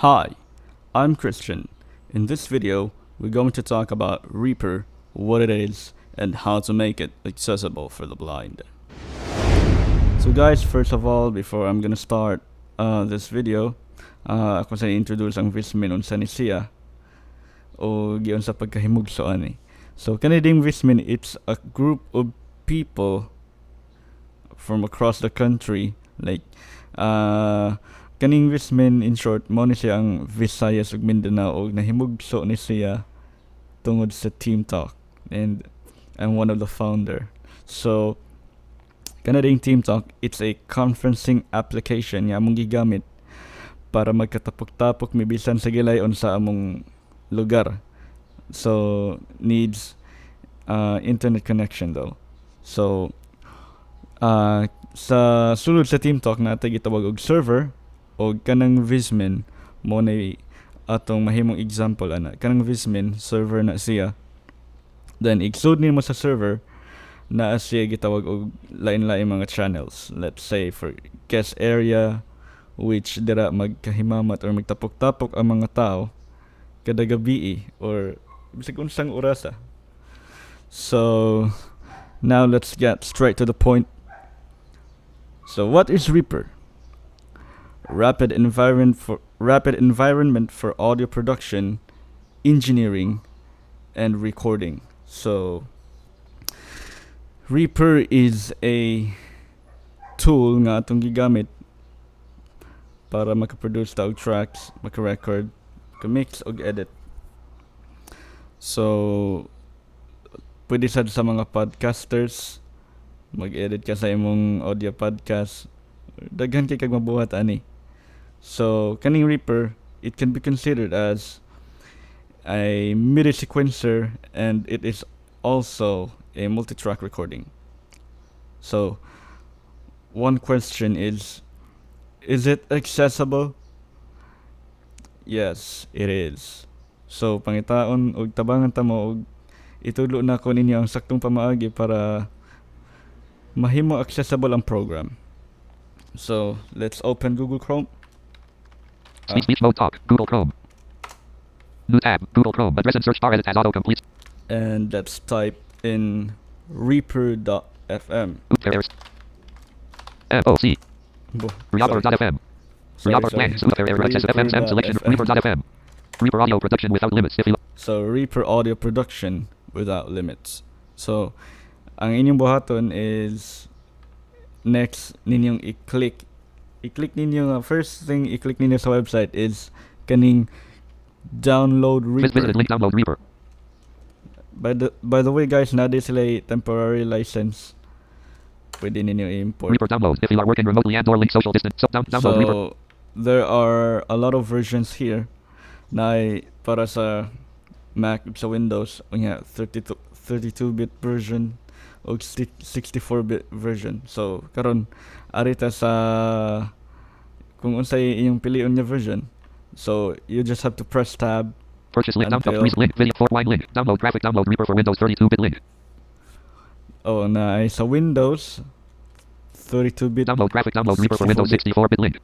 Hi, I'm Christian. In this video, we're going to talk about Reaper, what it is, and how to make it accessible for the blind. So guys, first of all, before I'm gonna start this video, ako sa introduce ang Vismin unsa ni siya o giyon sa pagkahimugso ani. So kaniding Vismin, it's a group of people from across the country, like kaning Vismin in short mo ni siya ang Visayas ug Mindanao og nahimugso ni siya tungod sa Team Talk, and I'm one of the founder. So kanading Team Talk, it's a conferencing application nga among gigamit para magkatapok-tapok mibisan sa gilayon sa among lugar. So needs internet connection though. So sa sulod sa Team Talk natin gitawag og server o kanang Vismin mo na atong mahimong example ana. Kanang Vismin server na siya. Then igsud nimo sa server na siya gitawag og lain-lain mga channels. Let's say for guest area, which dira magkahimamat or magtapok-tapok ang mga tao kada gabi or bisag unsang orasa. So now let's get straight to the point. So what is Reaper? Rapid environment for audio production, engineering, and recording. So Reaper is a tool nga atong gigamit para makaproduce ta og tracks, maka-record, maka-mix og edit. So pwede sad sa mga podcasters mag-edit ka sa imong audio podcast. Daghan kay kag mabuhat ani. So kaning Reaper, it can be considered as a MIDI sequencer, and it is also a multi-track recording. So one question is it accessible? Yes, it is. So pangitaon og tabangan ta mo og itulo na ko ninyo ang saktong pamaagi para mahimo accessible ang program. So let's open Google Chrome. Speech mode talk. Google Chrome. New tab. Google Chrome. Address and search bar edit as autocomplete. And let's type in Reaper.fm. MOC. Reaper.fm. Reaper blank. Access FM selection. Reaper.fm. Reaper audio production without limits. So Reaper audio production without limits. So ang inyong buhaton is next ninyong i-click ninyo first thing i-click ninyo sa website is kaning download Reaper. Visit link download Reaper. By the way guys, nade sila temporary license. Pwede ninyo i-import. Reaper download if you are working remotely and or link social distance. So download Reaper. So there are a lot of versions here na para sa Mac, sa Windows, unya 32-bit version o 64-bit version. So karon arita sa kung unsay iyong piliun nga version. So you just have to press tab. Purchase link, download freeze link, video 4 wine link, download graphic, download Reaper for Windows 32-bit link. Oh, na sa Windows 32-bit. Download graphic, download Reaper for Windows 64-bit link.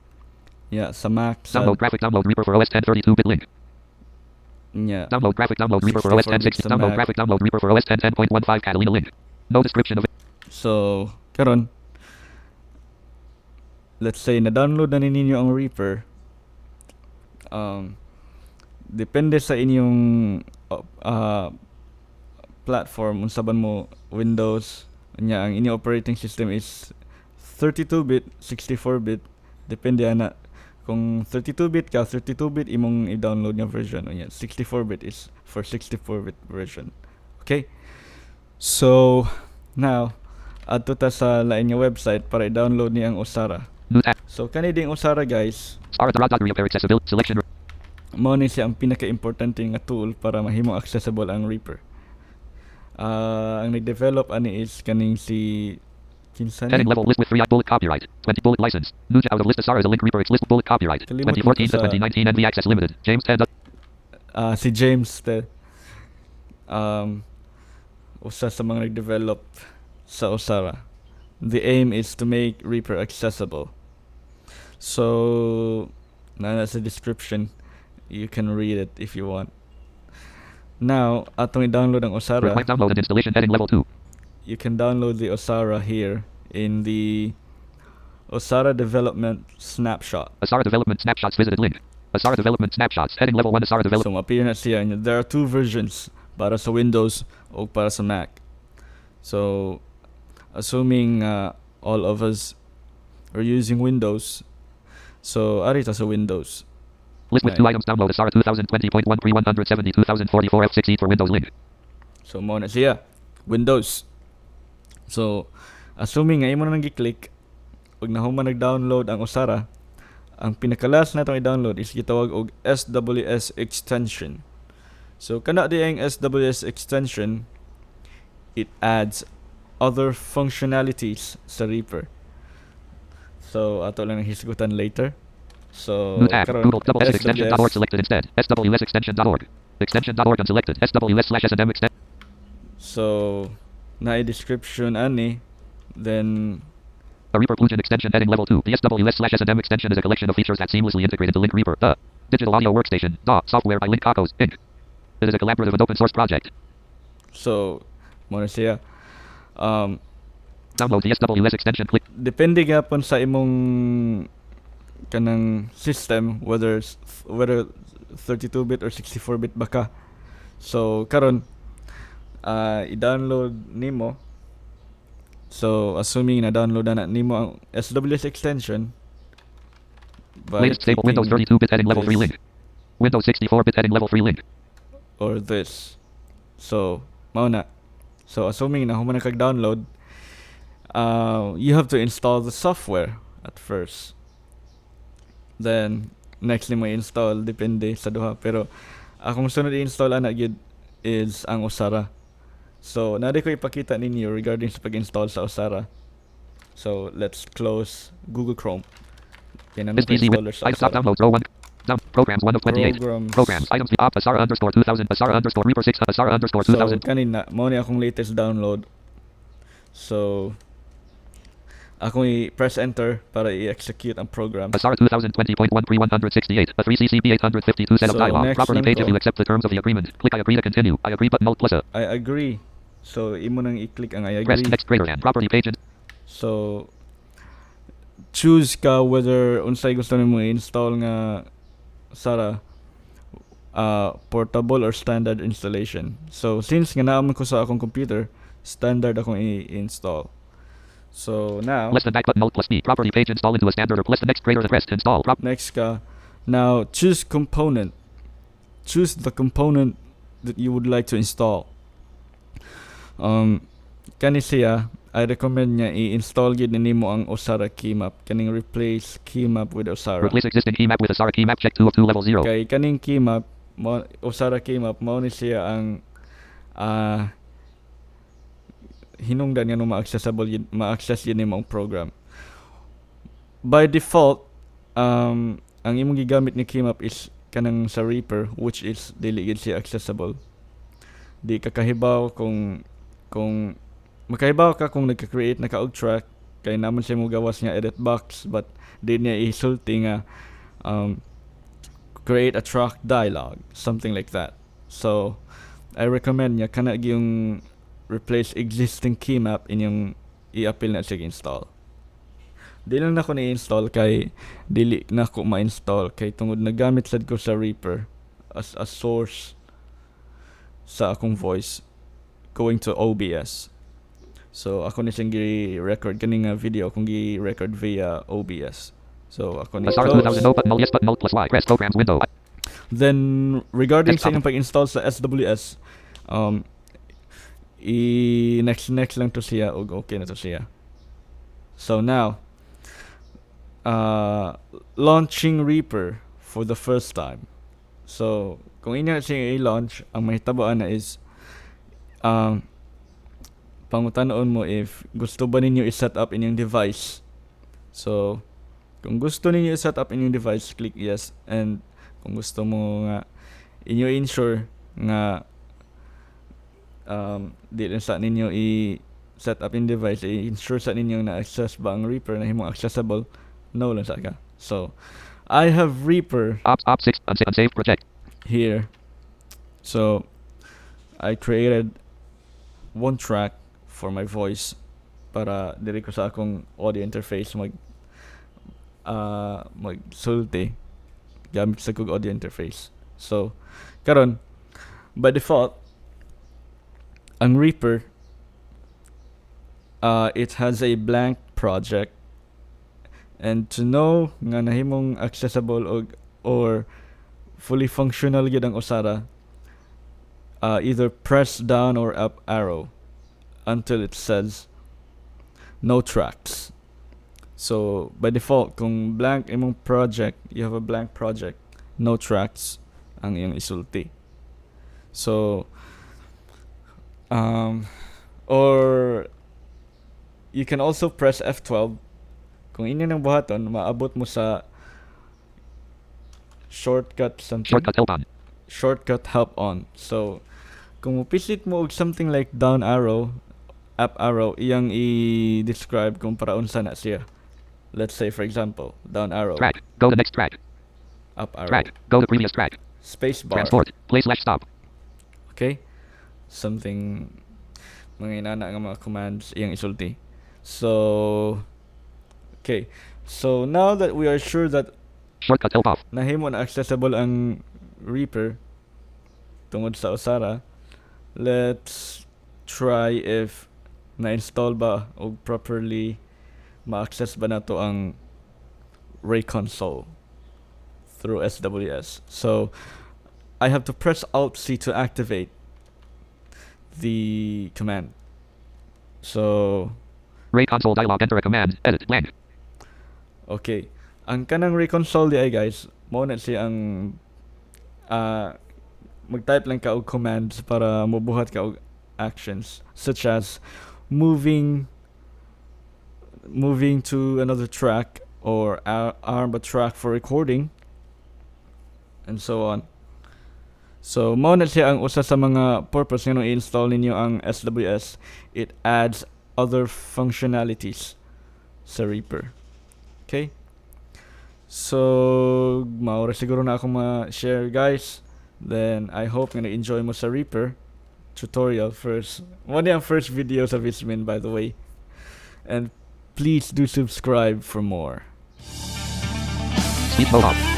Yeah, sa Mac. Download graphic, download Reaper for OS 10 32-bit link. Yeah. Download graphic, download Reaper for OS 10 60. Download graphic, download Reaper for OS 10 10.15 Catalina link. No description of it. So karon, let's say na-download na ninyo ang Reaper. Depende sa inyong platform unsa ban mo Windows nya ang inyong operating system is 32-bit, 64-bit, depende ana. Kung 32-bit ka, 32-bit imong i-download nga version. Nya 64-bit is for 64-bit version. Okay? So now adto ta sa lain nga website para i-download ni ang Osara. So kaniding Osara guys, Reaper accessibility selection. Mao ni siya ang pinaka-importante nga tool para mahimong accessible ang Reaper. Ang nag-develop ani is kaning si kinsan. Heading level list with 3 bullet copyright. 20 bullet license. New out of list Osara is a link Reaper list bullet copyright. 2014 to 2019 NV access limited. James Ted. Si James Ted. Usa sa mga nag-develop sa Osara. The aim is to make Reaper accessible. So, na sa description, You can read it if you want. Now, atong i-download ang Osara. Required download and installation heading level 2. You can download the Osara here in the Osara Development Snapshot. Osara Development Snapshots visited link. Osara Development Snapshots heading level 1 Osara So, Development. ma-appear na siya. And there are two versions, para sa Windows o para sa Mac. So, assuming all of us are using Windows, so arita sa Windows. List with Right. 2 items download Osara 2020.1 pre-170 2044 F6E for Windows link. So, mo na siya. Windows. So, assuming nga imo na nang gi-click, pag nahuman nag-download ang Osara, ang pinakalas na itong i-download is gitawag og SWS extension. So, kana di ang SWS extension, it adds other functionalities sa Reaper. So, ato lang ang hisgutan later. So, New tab. karon, Google extension.org selected instead. SWSextension.org. Extension.org unselected. SWS/SNM extension. So, na description ani, then A Reaper plugin extension heading level 2. The SWS/SNM extension is a collection of features that seamlessly integrate into Link Reaper. The Digital Audio Workstation. DAW software by Link Cocos, Inc. It is a collaborative and open source project. so mo na siya. Download the SWS extension. Click. Depende gapon sa imong kanang system whether 32-bit or 64-bit ba ka. So karon i-download nimo. So assuming na download na nimo ang SWS extension by Latest stable Windows clicking 32-bit heading level 3 this link. Windows 64-bit heading level 3 link. or this. So mao na. So assuming na human na kag-download, you have to install the software at first. Then next ni mo install depende sa duha, pero akong sunod i-install ana gyud is ang Osara. So nari ko ipakita ninyo regarding sa pag-install sa Osara. So let's close Google Chrome. Yan ang This PC installer with sa item stop Osara. downloads row 1. Down programs 1 of 28. Programs. Programs items op Osara underscore 2000 Osara underscore Reaper 6 Osara underscore So 2000. kanina mao ni akong latest download. So akong i-press enter para i-execute ang program. Osara 2020.1 pre-168. A 3CCP 852 setup So, dialog. next Property lang page if to. you accept the terms of the agreement. Click I agree to continue. I agree button alt plus a. I agree. So imo nang i-click ang I Press agree. next greater than. Property page and So choose ka whether unsay gusto nimo i-install nga Osara, portable or standard installation. So since nga naman ko sa akong computer, standard akong i-install. So now less than back button alt plus B. Property page install into a standard or plus the next greater than press install. next ka, now choose component. Choose the component that you would like to install. Kani siya, I recommend niya i-install gid nimo ang Osara keymap. Kaning replace keymap with Osara. Replace existing key map with Osara key map check 2 of 2 level 0. Kay kaning keymap, Osara keymap, mao ni siya ang hinungdan nga no ma-access yun nimo ang program. By default, ang imong gigamit ni keymap is kanang sa Reaper, which is dili gid siya accessible. Di ka kahibaw kung makahibaw ka kung nagka-create na ka og track kay naman siya mo gawas nga edit box, but di niya isulti nga create a track dialog, something like that. So I recommend niya kana yung replace existing keymap inyong i-appeal na siya install. Di lang na ko ni-install kay dili na ko ma-install kay tungod nagamit sad ko sa Reaper as a source sa akong voice going to OBS. So ako ni siyang gi-record kani nga video akong gi-record via OBS. So ako ni Osara 2000 no button alt yes button alt plus Y. Press programs window. Then regarding sa Desktop. inyong pag-install sa SWS, next lang to siya og okay na to siya. So now launching Reaper for the first time. So kung inyo siya i-launch, ang mahitaboan na is pangutanon mo if gusto ba ninyo i-set up inyong device. So kung gusto ninyo i-set up inyong device, click yes. And kung gusto mo nga inyo ensure nga di lang sa ninyo i-set up in device, i-ensure sa ninyo na access ba ang Reaper na himong accessible, no lang sa ka. So I have Reaper Op 6. Unsaved project. here. So I created one track for my voice para diri ko sa akong audio interface magsulti gamit sa kong audio interface. So karon by default ang Reaper it has a blank project, and to know nga nahimong accessible or fully functional gyud ang Osara, either press down or up arrow until it says no tracks. So by default kung blank imong project, you have a blank project, no tracks ang iyong isulti. So or you can also press F12 kung inyo nang buhaton maabot mo sa shortcut something. Shortcut help on. Shortcut help on. So kung mupisit mo og something like down arrow, up arrow, iyang i-describe kung para unsa na siya. Let's say for example, down arrow, Track. Go to next track. up arrow, Track. Go to previous track. space bar. Transport. Play/stop. Okay? Something mga inana nga mga commands iyang isulti. So okay. So now that we are sure that Shortcut help off. nahimo na accessible ang Reaper tungod sa Osara, let's try if na-install ba o properly ma-access ba nato ang Ray console through SWS. So I have to press Alt C to activate the command. So Ray console dialog. Enter a command. Edit. Blank. okay, ang kanang Ray console di ay guys, mo na siya ang mag-type lang ka og commands para mobuhat ka og actions such as moving to another track or arm a track for recording and so on. So mao na siya ang usa sa mga purpose nga nung i-install ninyo ang SWS. It adds other functionalities sa Reaper. Okay? So maura siguro na ako ma-share guys. Then I hope nga na-enjoy mo sa Reaper tutorial first. One ang first video sa Vismin by the way. And please do subscribe for more. Speech mode off.